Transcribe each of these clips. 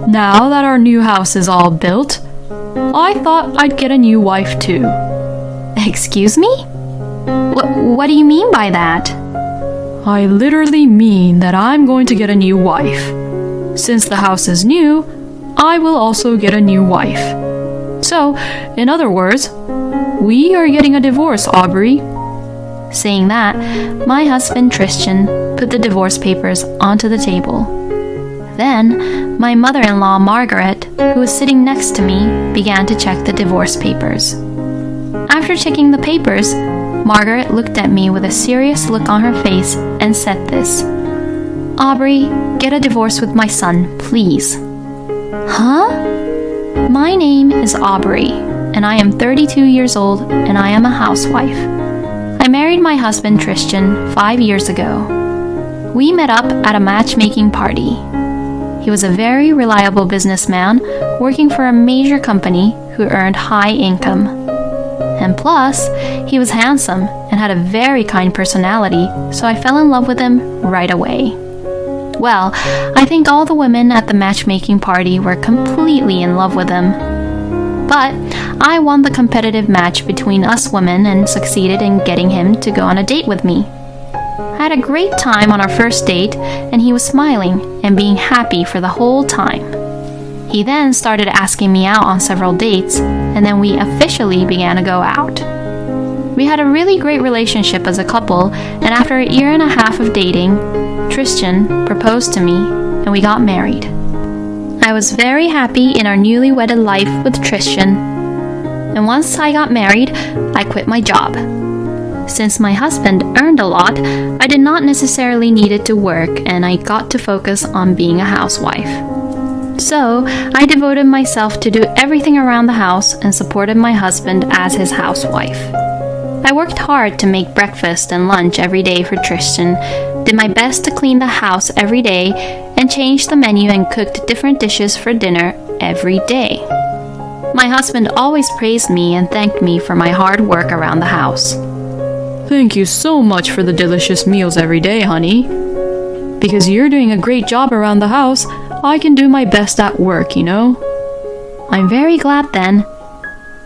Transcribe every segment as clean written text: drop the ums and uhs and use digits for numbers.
Now that our new house is all built, I thought I'd get a new wife too. Excuse me? What do you mean by that? I literally mean that I'm going to get a new wife. Since the house is new, I will also get a new wife. So, in other words, we are getting a divorce, Aubrey. Saying that, my husband Tristan put the divorce papers onto the table. Then, my mother-in-law Margaret, who was sitting next to me, began to check the divorce papers. After checking the papers, Margaret looked at me with a serious look on her face and said this: "Aubrey, get a divorce with my son, please." Huh? My name is Aubrey, and I am 32 years old, and I am a housewife. I married my husband Tristan 5 years ago. We met up at a matchmaking party. He was a very reliable businessman working for a major company who earned high income. And plus, he was handsome and had a very kind personality, so I fell in love with him right away. Well, I think all the women at the matchmaking party were completely in love with him. But I won the competitive match between us women and succeeded in getting him to go on a date with me. I had a great time on our first date, and he was smiling and being happy for the whole time. He then started asking me out on several dates, and then we officially began to go out. We had a really great relationship as a couple, and after a year and a half of dating, Tristan proposed to me, and we got married. I was very happy in our newly wedded life with Tristan, and once I got married, I quit my job. Since my husband earned a lot, I did not necessarily need it to work, and I got to focus on being a housewife. So, I devoted myself to do everything around the house and supported my husband as his housewife. I worked hard to make breakfast and lunch every day for Tristan, did my best to clean the house every day, and changed the menu and cooked different dishes for dinner every day. My husband always praised me and thanked me for my hard work around the house. Thank you so much for the delicious meals every day, honey. Because you're doing a great job around the house, I can do my best at work, you know? I'm very glad then.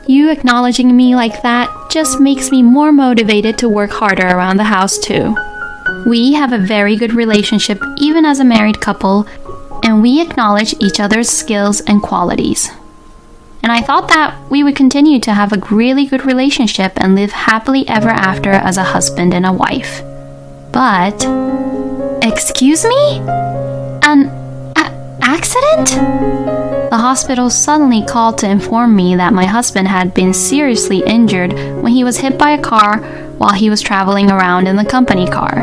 You acknowledging me like that just makes me more motivated to work harder around the house too. We have a very good relationship even as a married couple, and we acknowledge each other's skills and qualities. And I thought that we would continue to have a really good relationship and live happily ever after as a husband and a wife. But... Excuse me? An accident? The hospital suddenly called to inform me that my husband had been seriously injured when he was hit by a car while he was traveling around in the company car.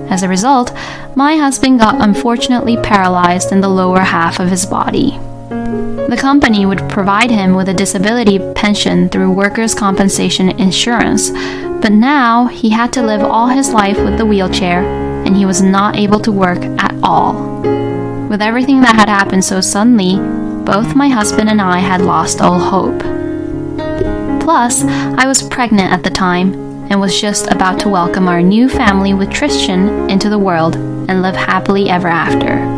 As a result, my husband got unfortunately paralyzed in the lower half of his body. The company would provide him with a disability pension through workers' compensation insurance, but now he had to live all his life with the wheelchair, and he was not able to work at all. With everything that had happened so suddenly, both my husband and I had lost all hope. Plus, I was pregnant at the time and was just about to welcome our new family with Tristan into the world and live happily ever after.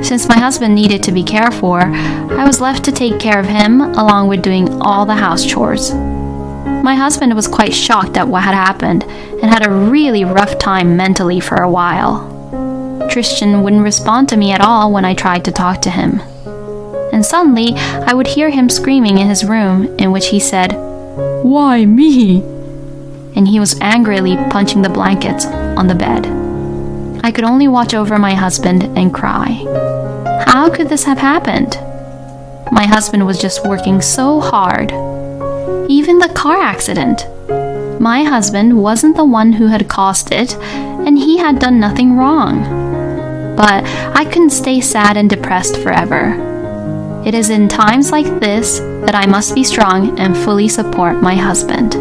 Since my husband needed to be cared for, I was left to take care of him along with doing all the house chores. My husband was quite shocked at what had happened and had a really rough time mentally for a while. Tristan wouldn't respond to me at all when I tried to talk to him. And suddenly, I would hear him screaming in his room, in which he said, "Why me?" And he was angrily punching the blankets on the bed. I could only watch over my husband and cry. How could this have happened? My husband was just working so hard. Even the car accident. My husband wasn't the one who had caused it, and he had done nothing wrong. But I couldn't stay sad and depressed forever. It is in times like this that I must be strong and fully support my husband.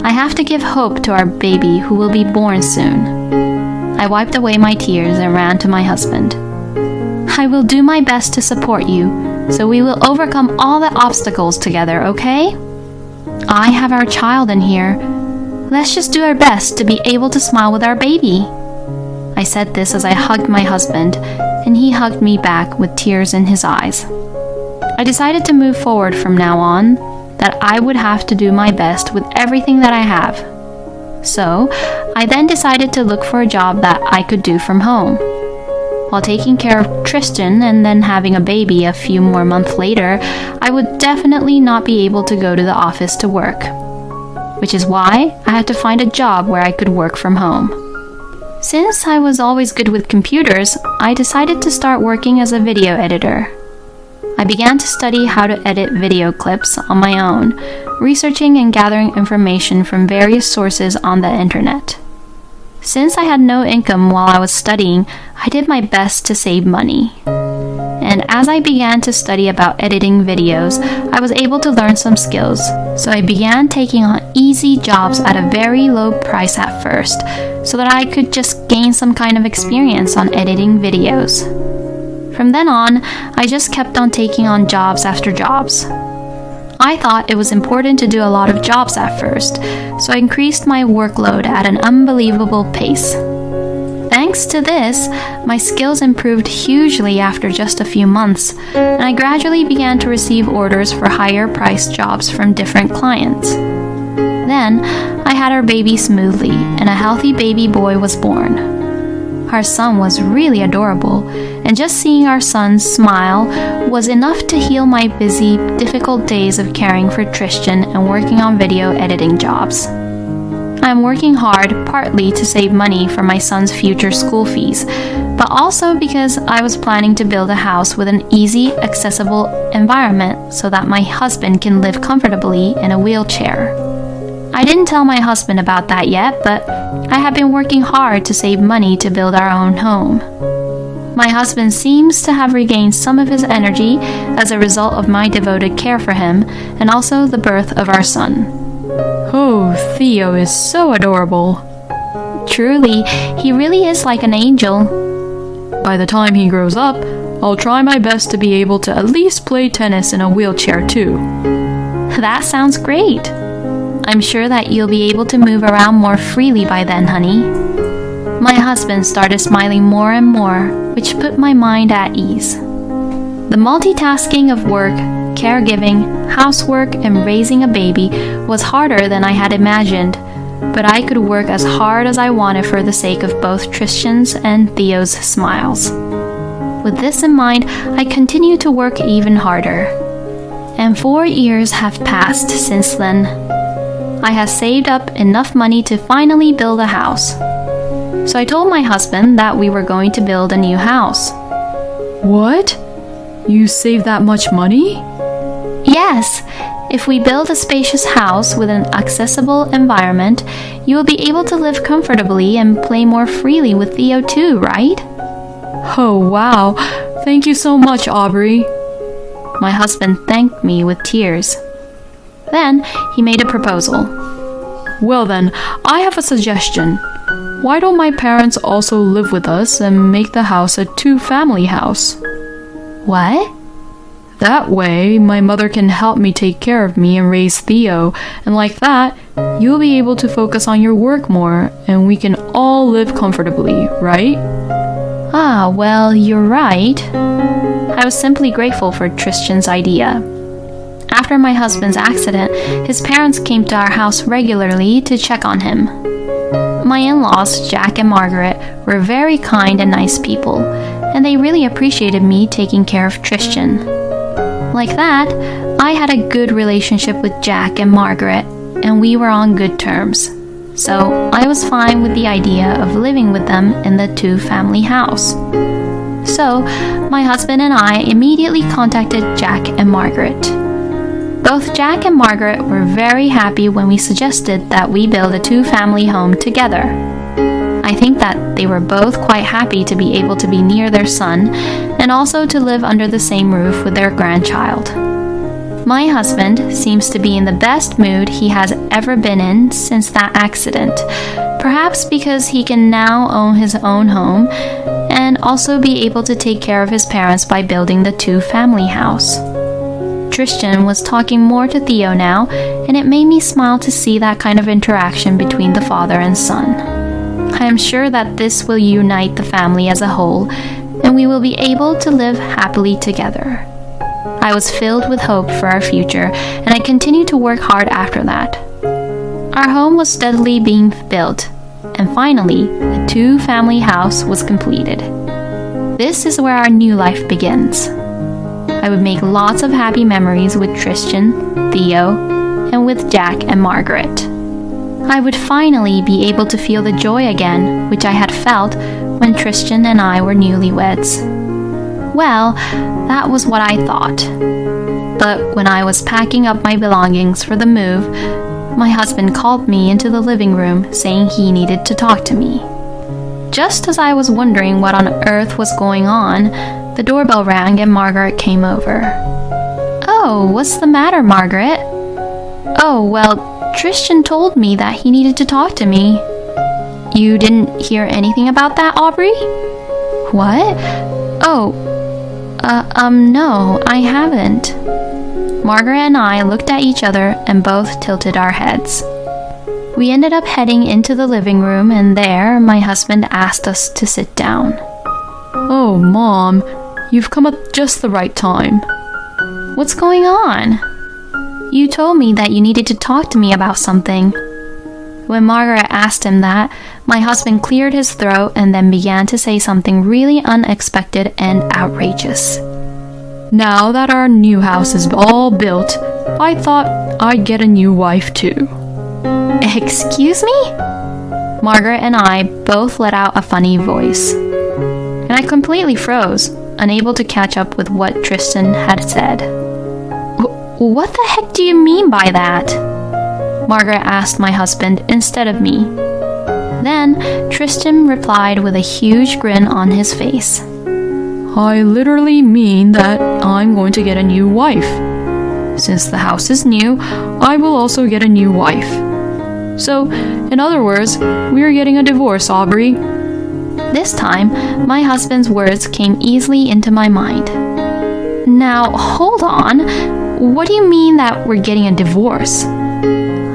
I have to give hope to our baby who will be born soon. I wiped away my tears and ran to my husband. I will do my best to support you, so we will overcome all the obstacles together, okay? I have our child in here. Let's just do our best to be able to smile with our baby. I said this as I hugged my husband, and he hugged me back with tears in his eyes. I decided to move forward from now on, that I would have to do my best with everything that I have. So, I then decided to look for a job that I could do from home. While taking care of Tristan and then having a baby a few more months later, I would definitely not be able to go to the office to work. Which is why I had to find a job where I could work from home. Since I was always good with computers, I decided to start working as a video editor. I began to study how to edit video clips on my own, researching and gathering information from various sources on the internet. Since I had no income while I was studying, I did my best to save money. And as I began to study about editing videos, I was able to learn some skills. So I began taking on easy jobs at a very low price at first, so that I could just gain some kind of experience on editing videos. From then on, I just kept on taking on jobs after jobs. I thought it was important to do a lot of jobs at first, so I increased my workload at an unbelievable pace. Thanks to this, my skills improved hugely after just a few months, and I gradually began to receive orders for higher priced jobs from different clients. Then, I had our baby smoothly, and a healthy baby boy was born. Our son was really adorable, and just seeing our son smile was enough to heal my busy, difficult days of caring for Tristan and working on video editing jobs. I'm working hard partly to save money for my son's future school fees, but also because I was planning to build a house with an easy, accessible environment so that my husband can live comfortably in a wheelchair. I didn't tell my husband about that yet, but I have been working hard to save money to build our own home. My husband seems to have regained some of his energy as a result of my devoted care for him and also the birth of our son. Oh, Theo is so adorable. Truly, he really is like an angel. By the time he grows up, I'll try my best to be able to at least play tennis in a wheelchair too. That sounds great. I'm sure that you'll be able to move around more freely by then, honey. My husband started smiling more and more, which put my mind at ease. The multitasking of work, caregiving, housework, and raising a baby was harder than I had imagined, but I could work as hard as I wanted for the sake of both Tristan's and Theo's smiles. With this in mind, I continued to work even harder. And 4 years have passed since then. I have saved up enough money to finally build a house. So I told my husband that we were going to build a new house. What? You saved that much money? Yes. If we build a spacious house with an accessible environment, you will be able to live comfortably and play more freely with Theo too, right? Oh, wow. Thank you so much, Aubrey. My husband thanked me with tears. Then he made a proposal. Well then, I have a suggestion. Why don't my parents also live with us and make the house a two-family house? What? That way, my mother can help me take care of me and raise Theo, and like that, you'll be able to focus on your work more, and we can all live comfortably, right? Ah, well, you're right. I was simply grateful for Tristan's idea. After my husband's accident, his parents came to our house regularly to check on him. My in-laws, Jack and Margaret, were very kind and nice people, and they really appreciated me taking care of Tristan. Like that, I had a good relationship with Jack and Margaret, and we were on good terms. So I was fine with the idea of living with them in the two-family house. So my husband and I immediately contacted Jack and Margaret. Both Jack and Margaret were very happy when we suggested that we build a two-family home together. I think that they were both quite happy to be able to be near their son and also to live under the same roof with their grandchild. My husband seems to be in the best mood he has ever been in since that accident, perhaps because he can now own his own home and also be able to take care of his parents by building the two-family house. Tristan was talking more to Theo now, and it made me smile to see that kind of interaction between the father and son. I am sure that this will unite the family as a whole, and we will be able to live happily together. I was filled with hope for our future, and I continued to work hard after that. Our home was steadily being built, and finally, the two-family house was completed. This is where our new life begins. I would make lots of happy memories with Tristan, Theo, and with Jack and Margaret. I would finally be able to feel the joy again, which I had felt when Tristan and I were newlyweds. Well, that was what I thought. But when I was packing up my belongings for the move, my husband called me into the living room saying he needed to talk to me. Just as I was wondering what on earth was going on, the doorbell rang and Margaret came over. "Oh, what's the matter, Margaret?" "Oh, well, Tristan told me that he needed to talk to me." "You didn't hear anything about that, Aubrey?" "What? Oh, no, I haven't." Margaret and I looked at each other and both tilted our heads. We ended up heading into the living room, and there my husband asked us to sit down. "Oh, Mom, you've come at just the right time." "What's going on?" "You told me that you needed to talk to me about something." When Margaret asked him that, my husband cleared his throat and then began to say something really unexpected and outrageous. "Now that our new house is all built, I thought I'd get a new wife too." "Excuse me?" Margaret and I both let out a funny voice, and I completely froze, unable to catch up with what Tristan had said. "What the heck do you mean by that?" Margaret asked my husband instead of me. Then Tristan replied with a huge grin on his face. "I literally mean that I'm going to get a new wife. Since the house is new, I will also get a new wife. So, in other words, we're getting a divorce, Aubrey." This time, my husband's words came easily into my mind. "Now, hold on. What do you mean that we're getting a divorce?"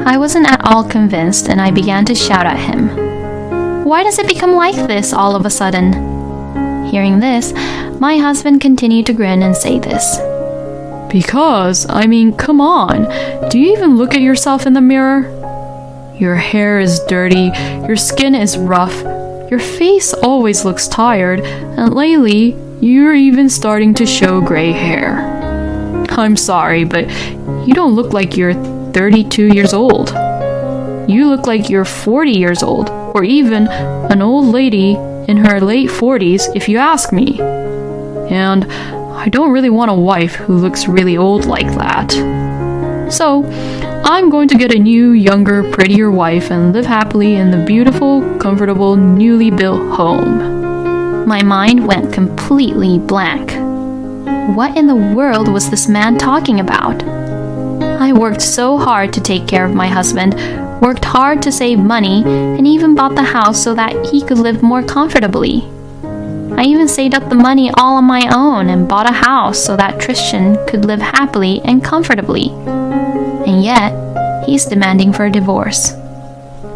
I wasn't at all convinced, and I began to shout at him. "Why does it become like this all of a sudden?" Hearing this, my husband continued to grin and say this. "Because, come on. Do you even look at yourself in the mirror? Your hair is dirty, your skin is rough, your face always looks tired, and lately, you're even starting to show gray hair. I'm sorry, but you don't look like you're 32 years old. You look like you're 40 years old, or even an old lady in her late 40s if you ask me. And I don't really want a wife who looks really old like that. So, I'm going to get a new, younger, prettier wife and live happily in the beautiful, comfortable, newly built home." My mind went completely blank. What in the world was this man talking about? I worked so hard to take care of my husband, worked hard to save money, and even bought the house so that he could live more comfortably. I even saved up the money all on my own and bought a house so that Tristan could live happily and comfortably. And yet, he's demanding for a divorce.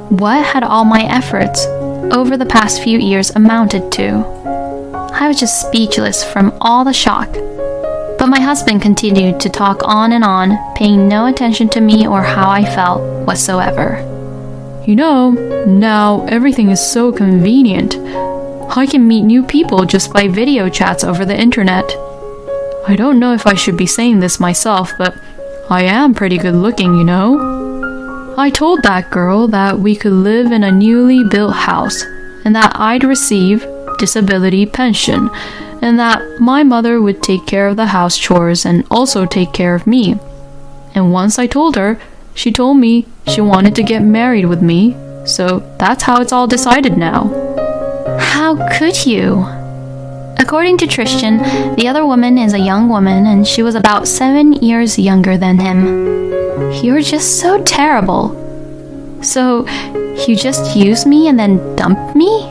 What had all my efforts over the past few years amounted to? I was just speechless from all the shock. But my husband continued to talk on and on, paying no attention to me or how I felt whatsoever. "You know, now everything is so convenient. I can meet new people just by video chats over the internet. I don't know if I should be saying this myself, but I am pretty good looking, you know. I told that girl that we could live in a newly built house and that I'd receive disability pension, and that my mother would take care of the house chores and also take care of me. And once I told her, she told me she wanted to get married with me, so that's how it's all decided now." How could you? According to Tristan, the other woman is a young woman and she was about 7 years younger than him. You're just so terrible. So, you just used me and then dumped me?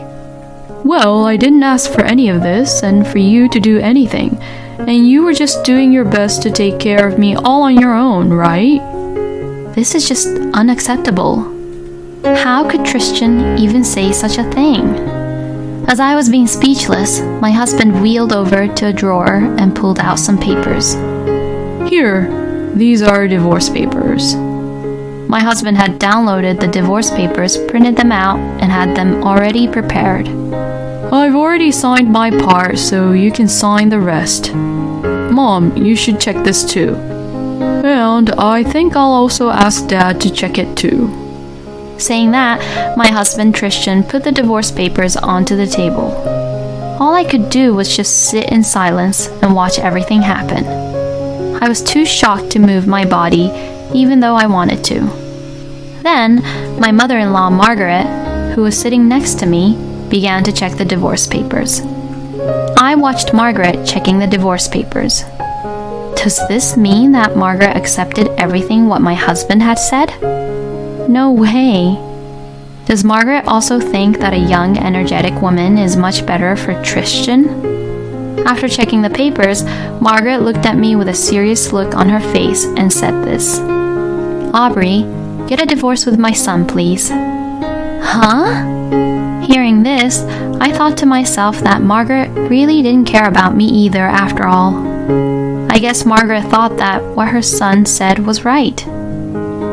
"Well, I didn't ask for any of this and for you to do anything, and you were just doing your best to take care of me all on your own, right?" This is just unacceptable. How could Tristan even say such a thing? As I was being speechless, my husband wheeled over to a drawer and pulled out some papers. Here, these are divorce papers. My husband had downloaded the divorce papers, printed them out, and had them already prepared. I've already signed my part, so you can sign the rest. Mom, you should check this too. And I think I'll also ask Dad to check it too. Saying that, my husband Tristan put the divorce papers onto the table. All I could do was just sit in silence and watch everything happen. I was too shocked to move my body, even though I wanted to. Then, my mother-in-law Margaret, who was sitting next to me, began to check the divorce papers. I watched Margaret checking the divorce papers. Does this mean that Margaret accepted everything what my husband had said? No way. Does Margaret also think that a young, energetic woman is much better for Tristan? After checking the papers, Margaret looked at me with a serious look on her face and said this. Aubrey, get a divorce with my son, please. Huh? Hearing this, I thought to myself that Margaret really didn't care about me either after all. I guess Margaret thought that what her son said was right.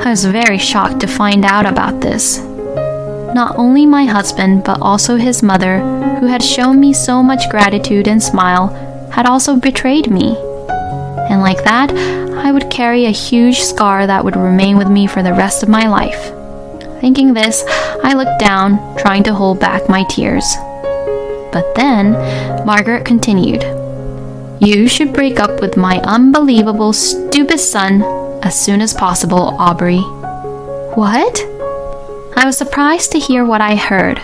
I was very shocked to find out about this. Not only my husband, but also his mother, who had shown me so much gratitude and smile, had also betrayed me. And like that, I would carry a huge scar that would remain with me for the rest of my life. Thinking this, I looked down, trying to hold back my tears. But then, Margaret continued, You should break up with my unbelievable, stupid son as soon as possible, Aubrey. What? I was surprised to hear what I heard,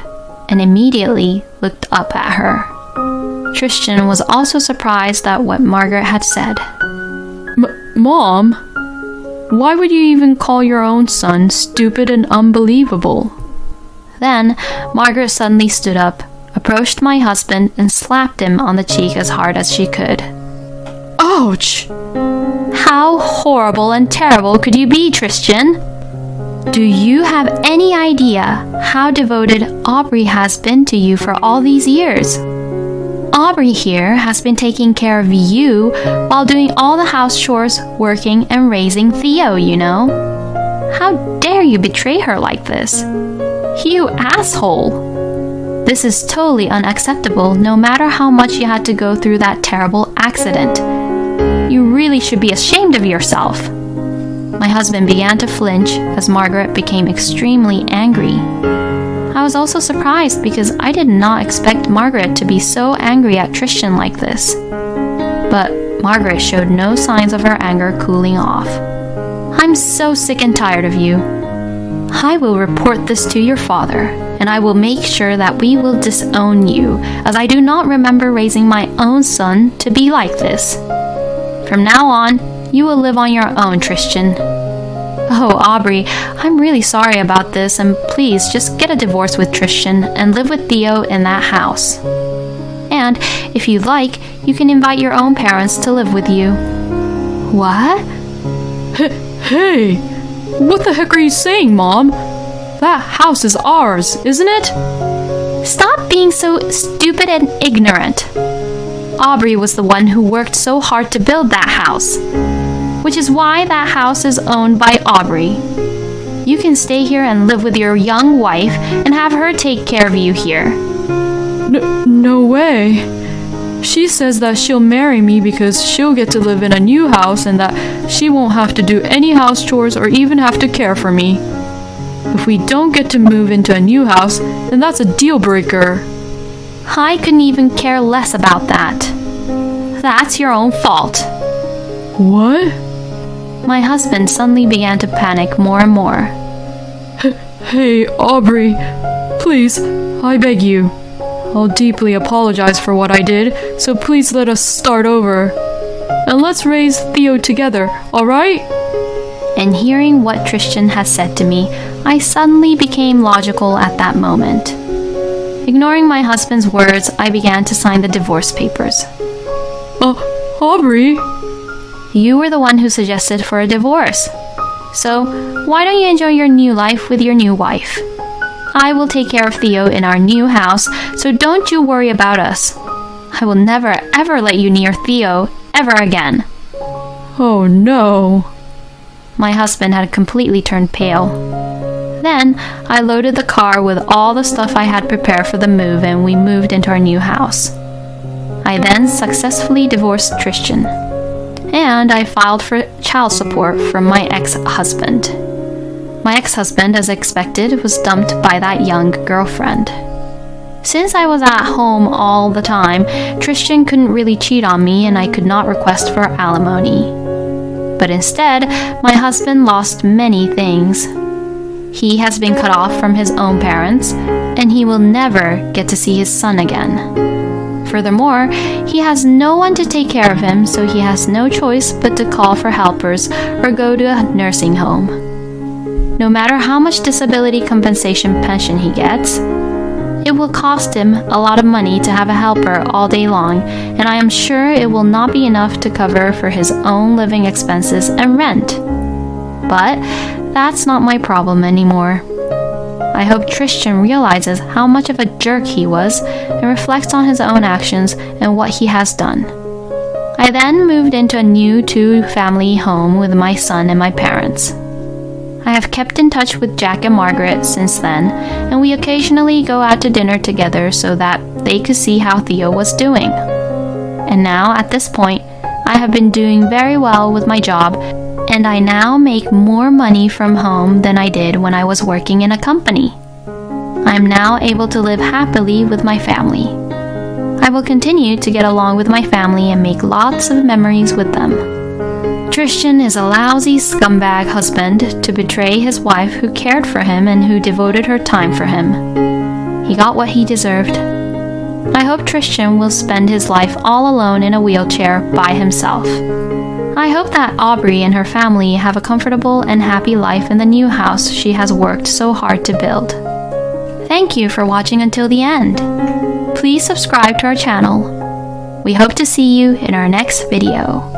and immediately looked up at her. Tristan was also surprised at what Margaret had said. Mom, why would you even call your own son stupid and unbelievable? Then, Margaret suddenly stood up, approached my husband, and slapped him on the cheek as hard as she could. Ouch! How horrible and terrible could you be, Tristan? Do you have any idea how devoted Aubrey has been to you for all these years? Aubrey here has been taking care of you while doing all the house chores, working and raising Theo, you know. How dare you betray her like this? You asshole! This is totally unacceptable no matter how much you had to go through that terrible accident. You really should be ashamed of yourself. My husband began to flinch as Margaret became extremely angry. I was also surprised because I did not expect Margaret to be so angry at Tristan like this. But Margaret showed no signs of her anger cooling off. I'm so sick and tired of you. I will report this to your father, and I will make sure that we will disown you, as I do not remember raising my own son to be like this. From now on, you will live on your own, Tristan. Oh, Aubrey, I'm really sorry about this, and please just get a divorce with Tristan and live with Theo in that house. And if you'd like, you can invite your own parents to live with you. What? Hey, what the heck are you saying, Mom? That house is ours, isn't it? Stop being so stupid and ignorant. Aubrey was the one who worked so hard to build that house, which is why that house is owned by Aubrey. You can stay here and live with your young wife and have her take care of you here. No way. She says that she'll marry me because she'll get to live in a new house and that she won't have to do any house chores or even have to care for me. If we don't get to move into a new house, then that's a deal breaker. I couldn't even care less about that. That's your own fault. What? My husband suddenly began to panic more and more. Hey, Aubrey, please, I beg you. I'll deeply apologize for what I did, so please let us start over. And let's raise Theo together, alright? And hearing what Tristan has said to me, I suddenly became logical at that moment. Ignoring my husband's words, I began to sign the divorce papers. Aubrey? You were the one who suggested for a divorce. So, why don't you enjoy your new life with your new wife? I will take care of Theo in our new house, so don't you worry about us. I will never ever let you near Theo ever again." Oh no. My husband had completely turned pale. Then I loaded the car with all the stuff I had prepared for the move, and we moved into our new house. I then successfully divorced Tristan, and I filed for child support from my ex-husband. My ex-husband, as expected, was dumped by that young girlfriend. Since I was at home all the time, Tristan couldn't really cheat on me, and I could not request for alimony. But instead, my husband lost many things. He has been cut off from his own parents, and he will never get to see his son again. Furthermore, he has no one to take care of him, so he has no choice but to call for helpers or go to a nursing home. No matter how much disability compensation pension he gets, it will cost him a lot of money to have a helper all day long, and I am sure it will not be enough to cover for his own living expenses and rent. But that's not my problem anymore. I hope Tristan realizes how much of a jerk he was and reflects on his own actions and what he has done. I then moved into a new 2-family home with my son and my parents. I have kept in touch with Jack and Margaret since then, and we occasionally go out to dinner together so that they could see how Theo was doing. And now, at this point, I have been doing very well with my job, and I now make more money from home than I did when I was working in a company. I am now able to live happily with my family. I will continue to get along with my family and make lots of memories with them. Tristan is a lousy scumbag husband to betray his wife who cared for him and who devoted her time for him. He got what he deserved. I hope Tristan will spend his life all alone in a wheelchair by himself. I hope that Aubrey and her family have a comfortable and happy life in the new house she has worked so hard to build. Thank you for watching until the end. Please subscribe to our channel. We hope to see you in our next video.